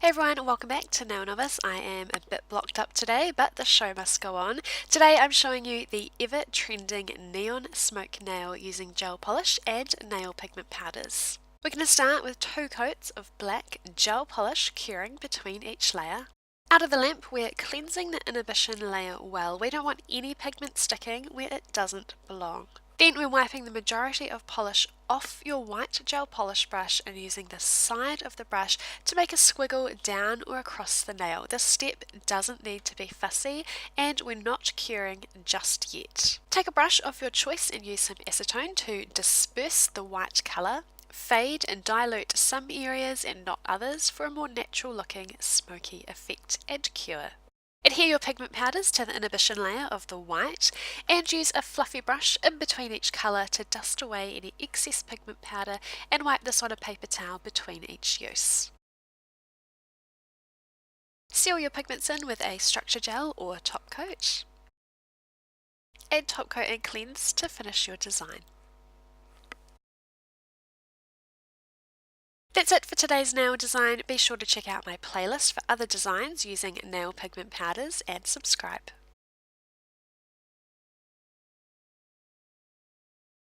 Hey everyone, welcome back to NailNovice. I am a bit blocked up today, but the show must go on. Today I'm showing you the ever trending neon smoke nail using gel polish and nail pigment powders. We're going to start with 2 coats of black gel polish curing between each layer. Out of the lamp, we're cleansing the inhibition layer well. We don't want any pigment sticking where it doesn't belong. Then we're wiping the majority of polish off your white gel polish brush and using the side of the brush to make a squiggle down or across the nail. This step doesn't need to be fussy and we're not curing just yet. Take a brush of your choice and use some acetone to disperse the white colour. Fade and dilute some areas and not others for a more natural looking smoky effect and cure. Adhere your pigment powders to the inhibition layer of the white and use a fluffy brush in between each colour to dust away any excess pigment powder and wipe this on a paper towel between each use. Seal your pigments in with a structure gel or top coat. Add top coat and cleanse to finish your design. That's it for today's nail design. Be sure to check out my playlist for other designs using nail pigment powders and subscribe.